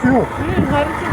ଧରିଥିବ। ଧରିଛି।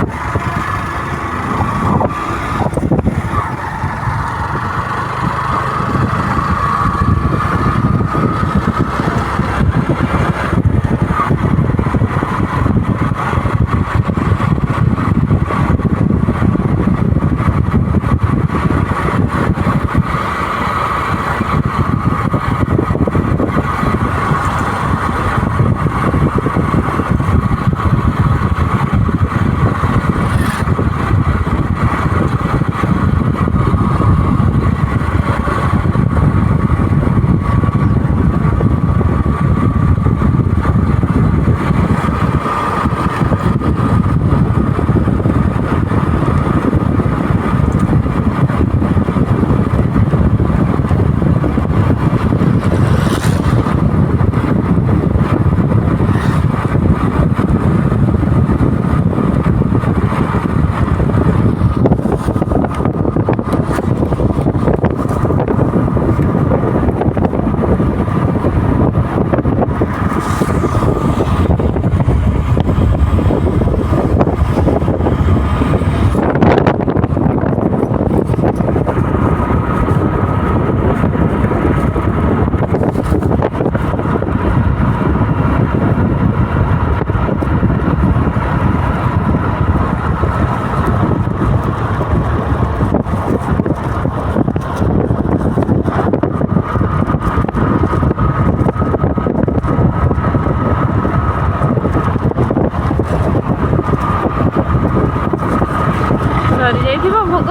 ସରି ଯାଇଥିବ ଭୋଗ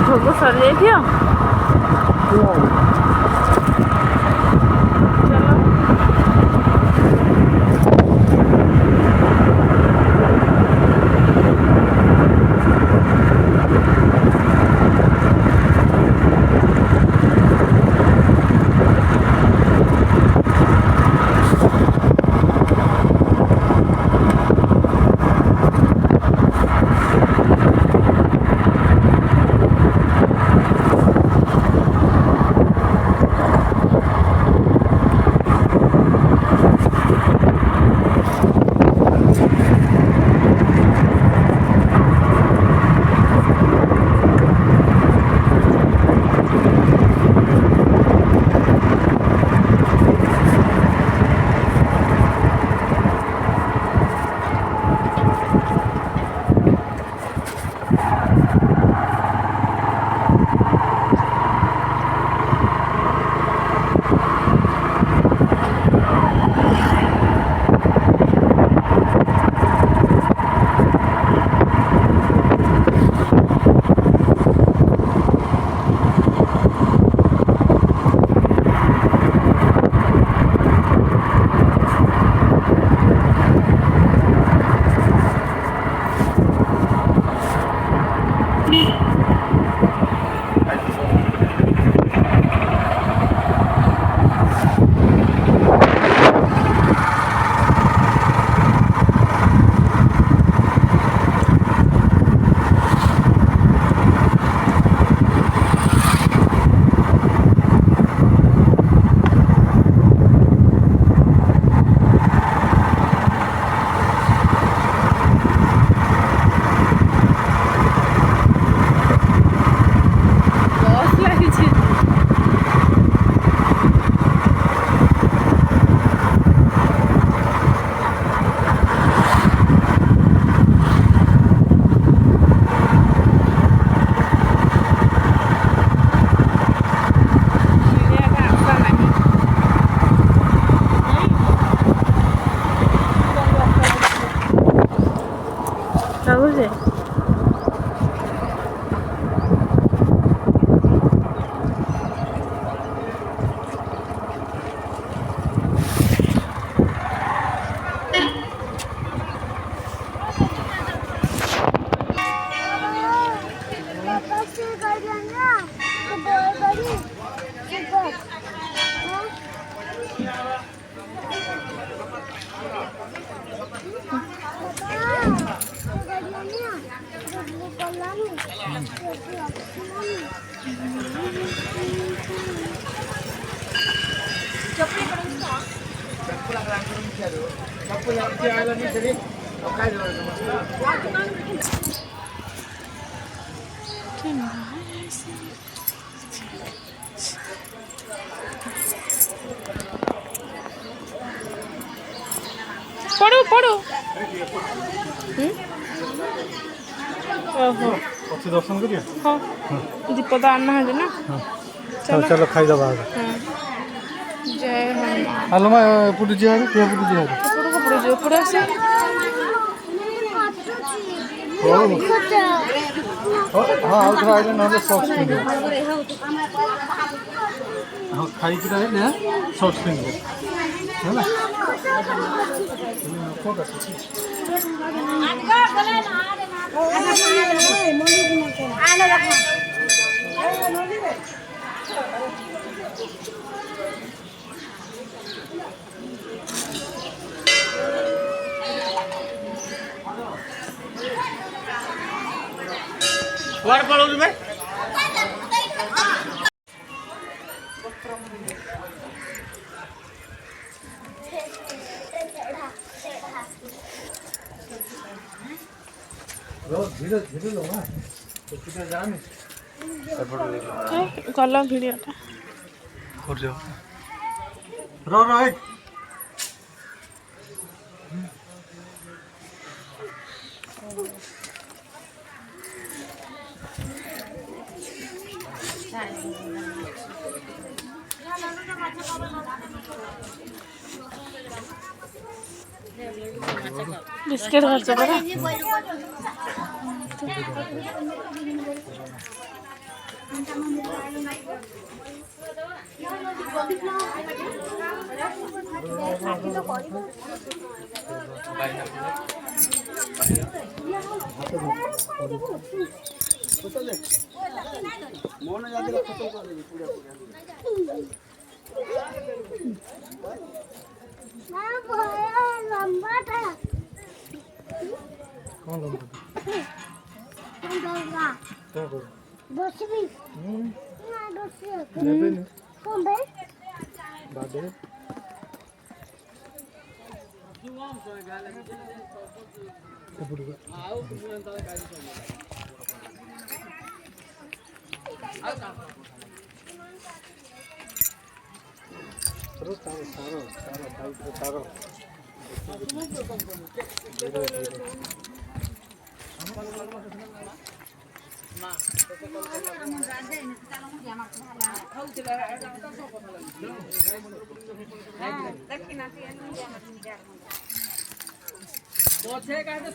ଭୋଗ ସରି ଯାଇଥିବ। Cepu yang langsung bisa tuh. Cepu yang dia alami jadi पढ़ो पढ़ो ओहो अच्छे दर्शन करिए हाँ दीप तो आना है ना चलो चलो खाई दबा हाँ जय हनुमान हेलो मैं पुटी जी आरी क्या पुटी जी आरी पूरा जो पूरा से हाँ उधर आइले नहले सॉक्स पिन हाँ खाई कि आइले सॉक्स पिन है ना Keluar kalau dulu, Be. धीरे धीरे लो ना तो किधर जाने गला भिड़ियाटा और जाओ रो रो है बिस्किट खर्च करा कौन लोग क्या करो नेबे ने बादे चलो सारो सारो सारो भाई तो सारो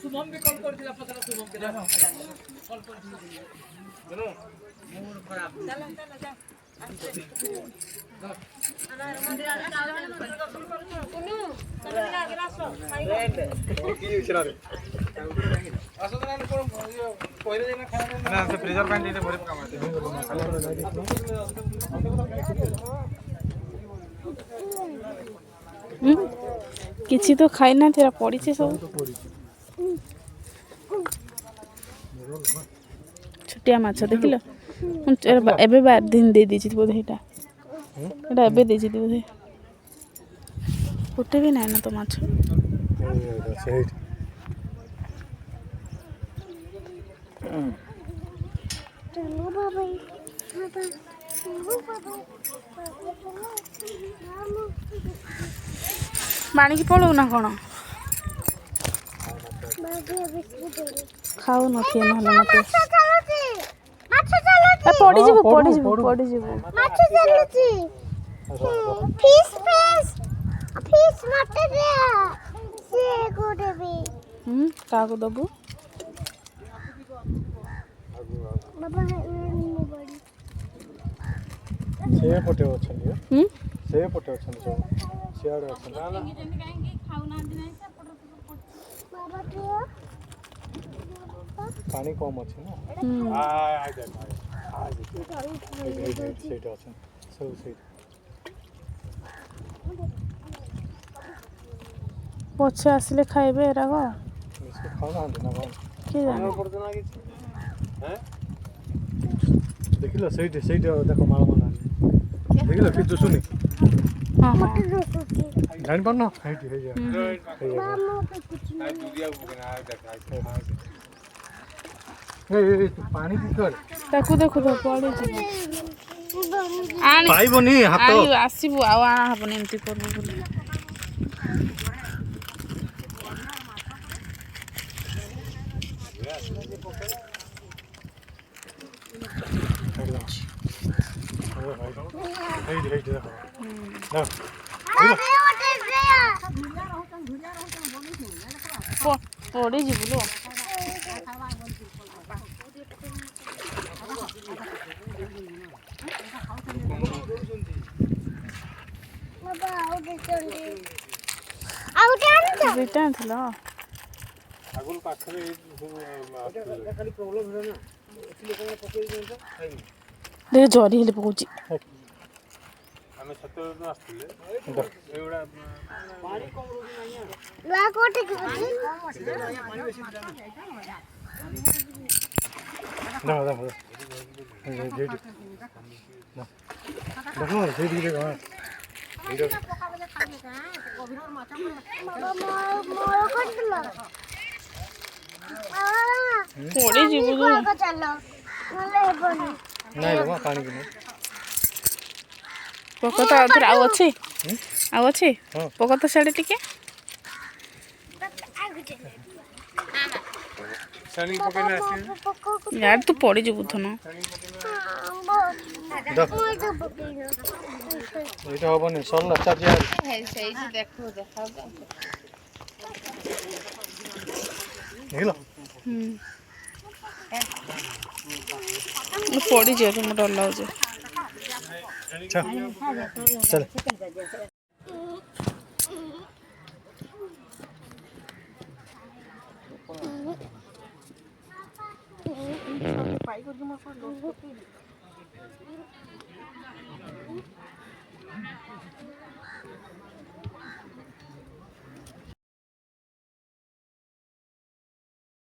शुभम भी कॉल कर दिला पता शुभम के कॉल कर चलो मूड खराब चलो चलो जा फ्रीजर पानी देते बड़े काम आते किसी तो खाई ना तेरा पड़ी से सब छोटिया माछ देखिल एबे बार दिन दे दी बोधे एटा एटा एबे दे दी बोधे फुटे भी ना तो माछ चलो बाबा बाणी की पड़ो ना कौन खाऊ न किए ना मते पड़ी जीवो पड़ी जीवो पड़ी जीवो माछ चलुची फिश फिश फिश मते दे से गोटे भी का को दबु बाबा ये बड़ी से पटे अछन से पटे अछन सियाड़े अछन बाबा तो पानी कम अच्छे ना ସେଇଟା ଅଛନ୍ତି ସବୁ ସେଇଟା ପଛେ ଆସିଲେ ଖାଇବେ ଏରାକ ଖାଉନାହାନ୍ତି ନା କ'ଣ କିଏ ଜାଣେ ଦେଖିଲ ସେଇଠି ସେଇଠି ଦେଖ ମାଳ ଦେଖିଲ କି ଦୁଶୁନି हाँ हाँ ମତେ ଦେଖୁଛି ଜାଣି ପାରୁନ ହେଇଟି ହେଇଯିବ ମାମା ଦେଖୁଛି ଏଇ ତୁ ପାଣି କି କର ତାକୁ ଦେଖୁ ତ ପଡ଼ିଯିବ ଆଣି ପାଇବନି ହାତ ଆଣିବୁ ଆସିବୁ ଆଉ ଆଣା ହବନି ଏମିତି କରିବୁ ବୋଲି ହେଇଟି ହେଇଟି ଦେଖ ପଡ଼ିଯିବୁ ଲୋ ବାବା ଆଉ ଦେଖନ୍ତି ଆଉ ଗୋଟେ ଆଣିଛ ଦୁଇଟା ଆଣିଥିଲ ଆଗୁଲ ପାଖରେ ଖାଲି ପ୍ରୋବ୍ଲେମ ହେଲା ନା ଏଠି ଲୋକମାନେ ପକେଇ ଦିଅନ୍ତି ଦେଖ ଜରି ହେଲେ ପକଉଛି ଆମେ ସେତେବେଳେ ଆସିଥିଲେ ଏଇଗୁଡ଼ା ପାଣି କମ ରହୁଛି ଲା କୋଠି କି ଦେଖ ସେଇଠି ଦେଖ ବାବା ମୋର କରିଥିଲ ପଡ଼ିଯିବୁ ଲୋ ଆଗ ଚାଲ ନହେଲେ ହେବନି ନାଇଁ ରେ ପାଣି କି ନାଇଁ ପୋକ ତ ଆଉଥରେ ଆଉ ଅଛି ଆଉ ଅଛି ହଁ। ପୋକ ତ ସିଆଡ଼େ ଟିକେ ଶାଣି ପକେଇଲେ ଆସିବେ ଇଆଡ଼େ ତୁ ପଡ଼ିଯିବୁ ଧନ ଏଇଟା ହବନି ସରିଲା ଚାର୍ଜ ସେଇଠି ଦେଖୁ ଦେଖାଉ ହେଇଗଲା ପଡ଼ିଯିବ ତୁମ ଡର ଲାଗୁଛି ଚାଲ